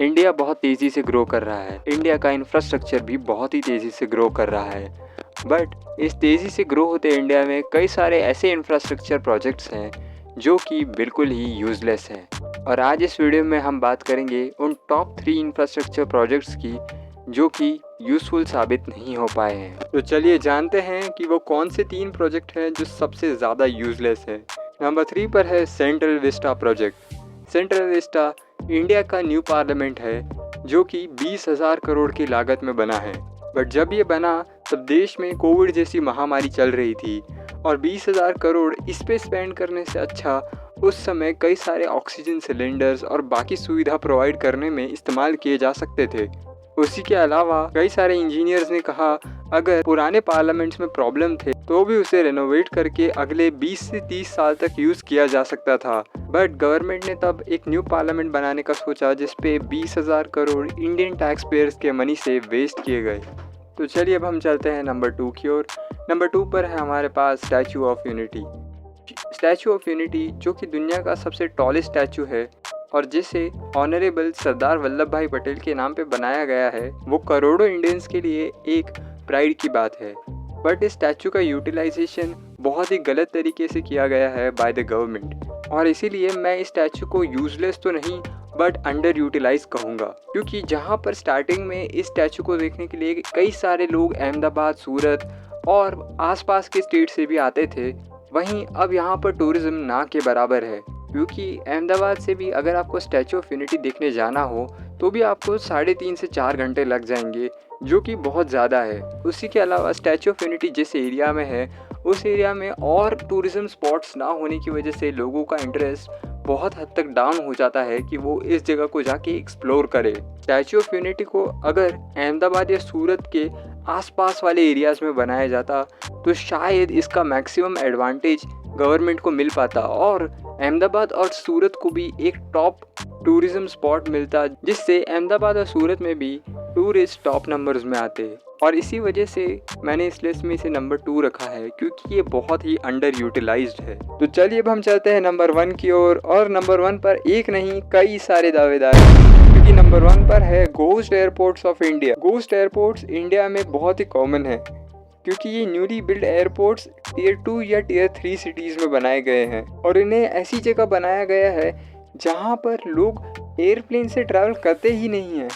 India बहुत तेज़ी से ग्रो कर रहा है। इंडिया का इंफ्रास्ट्रक्चर भी बहुत ही तेज़ी से ग्रो कर रहा है। बट इस तेज़ी से ग्रो होते इंडिया में कई सारे ऐसे इंफ्रास्ट्रक्चर प्रोजेक्ट्स हैं जो कि बिल्कुल ही यूज़लेस हैं। और आज इस वीडियो में हम बात करेंगे उन टॉप 3 इंफ्रास्ट्रक्चर प्रोजेक्ट्स की जो कि यूज़फुल साबित नहीं हो पाए हैं। तो चलिए जानते हैं कि वो कौन से 3 प्रोजेक्ट हैं जो सबसे ज़्यादा यूज़लेस है। नंबर 3 पर है central Vista project. Central Vista India का न्यू पार्लियामेंट है जो कि 20,000 करोड़ की लागत में बना है। बट जब ये बना तब देश में कोविड जैसी महामारी चल रही थी और 20,000 करोड़ इस पे स्पेंड करने से अच्छा उस समय कई सारे ऑक्सीजन सिलेंडर्स और बाकी सुविधा प्रोवाइड करने में इस्तेमाल किए जा सकते थे। उसी के अलावा कई सारे इंजीनियर्स ने कहा अगर पुराने पार्लियामेंट्स में प्रॉब्लम थे तो भी उसे रेनोवेट करके अगले 20 से 30 साल तक यूज़ किया जा सकता था। बट गवर्नमेंट ने तब एक न्यू पार्लियामेंट बनाने का सोचा जिसपे 20,000 करोड़ इंडियन टैक्स पेयर्स के मनी से वेस्ट किए गए। तो चलिए अब हम चलते हैं नंबर 2 की ओर। नंबर 2 पर है हमारे पास Statue of Unity. Statue of Unity जो कि दुनिया का सबसे टॉलेस्ट स्टैचू है और जिसे ऑनरेबल सरदार वल्लभ भाई पटेल के नाम पे बनाया गया है, वो करोड़ों इंडियंस के लिए एक प्राइड की बात है। बट इस स्टैचू का यूटिलाइजेशन बहुत ही गलत तरीके से किया गया है बाय द गवर्नमेंट और इसीलिए मैं इस स्टैचू को यूजलेस तो नहीं बट अंडर यूटिलाइज कहूँगा, क्योंकि जहाँ पर स्टार्टिंग में इस स्टैचू को देखने के लिए कई सारे लोग अहमदाबाद, सूरत और आसपास के स्टेट से भी आते थे, वहीं अब यहाँ पर टूरिज्म ना के बराबर है। क्योंकि अहमदाबाद से भी अगर आपको स्टैचू ऑफ यूनिटी देखने जाना हो तो भी आपको 3.5 से 4 घंटे लग जाएंगे, जो कि बहुत ज़्यादा है। उसी के अलावा स्टैचू ऑफ यूनिटी जिस एरिया में है उस एरिया में और टूरिज्म स्पॉट्स ना होने की वजह से लोगों का इंटरेस्ट बहुत हद तक डाउन हो जाता है कि वो इस जगह को जाके एक्सप्लोर करे। स्टैचू ऑफ यूनिटी को अगर अहमदाबाद या सूरत के आसपास वाले एरियाज़ में बनाया जाता तो शायद इसका मैक्सिमम एडवांटेज गवर्नमेंट को मिल पाता और अहमदाबाद और सूरत को भी एक टॉप टूरिज्म स्पॉट मिलता, जिससे अहमदाबाद और सूरत में भी टूरिस्ट टॉप नंबर्स में आते। और इसी वजह से मैंने इस लिस्ट में इसे नंबर 2 रखा है, क्योंकि ये बहुत ही अंडर यूटिलाइज्ड है। तो चलिए अब हम चलते हैं नंबर 1 की ओर और नंबर 1 पर एक नहीं कई सारे दावेदार हैं, क्योंकि नंबर 1 पर है ghost airports of India. Ghost airports India में बहुत ही कॉमन है क्योंकि ये न्यूली बिल्ड एयरपोर्ट्स टियर 2 या टियर 3 सिटीज़ में बनाए गए हैं और इन्हें ऐसी जगह बनाया गया है जहाँ पर लोग एयरप्लेन से ट्रैवल करते ही नहीं हैं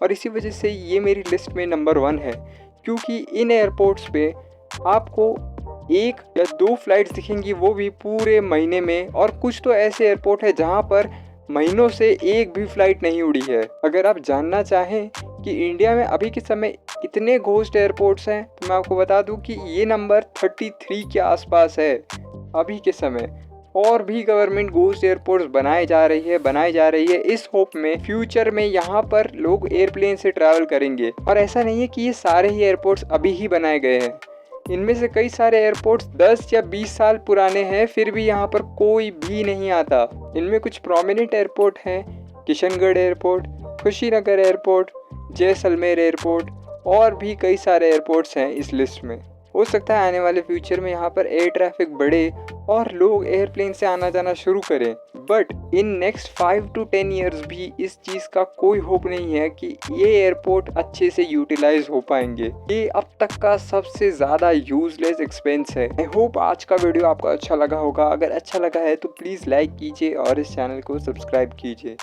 और इसी वजह से ये मेरी लिस्ट में नंबर 1 है। क्योंकि इन एयरपोर्ट्स पे आपको 1 या 2 फ्लाइट्स दिखेंगी, वो भी पूरे महीने में, और कुछ तो ऐसे एयरपोर्ट है जहाँ पर महीनों से एक भी फ्लाइट नहीं उड़ी है। अगर आप जानना चाहें कि इंडिया में अभी के समय कितने घोस्ट एयरपोर्ट्स हैं तो मैं आपको बता दूं कि ये नंबर 33 के आसपास है अभी के समय। और भी गवर्नमेंट घोस्ट एयरपोर्ट्स बनाई जा रही है इस होप में फ्यूचर में यहाँ पर लोग एयरप्लेन से ट्रैवल करेंगे। और ऐसा नहीं है कि ये सारे ही एयरपोर्ट्स अभी ही बनाए गए हैं, इनमें से कई सारे एयरपोर्ट्स 10 या 20 साल पुराने हैं, फिर भी यहाँ पर कोई भी नहीं आता। इनमें कुछ प्रोमिनेंट एयरपोर्ट हैं, Kishangarh airport, Kushinagar airport, Jaisalmer airport और भी कई सारे एयरपोर्ट्स हैं इस लिस्ट में। हो सकता है आने वाले फ्यूचर में यहाँ पर एयर ट्रैफिक बढ़े और लोग एयरप्लेन से आना जाना शुरू करें, but in next 5 to 10 years भी इस चीज़ का कोई होप नहीं है कि ये एयरपोर्ट अच्छे से यूटिलाइज हो पाएंगे। ये अब तक का सबसे ज़्यादा यूजलेस एक्सपेंस है। आई होप आज का वीडियो आपको अच्छा लगा होगा। अगर अच्छा लगा है तो प्लीज़ लाइक कीजिए और इस चैनल को सब्सक्राइब कीजिए।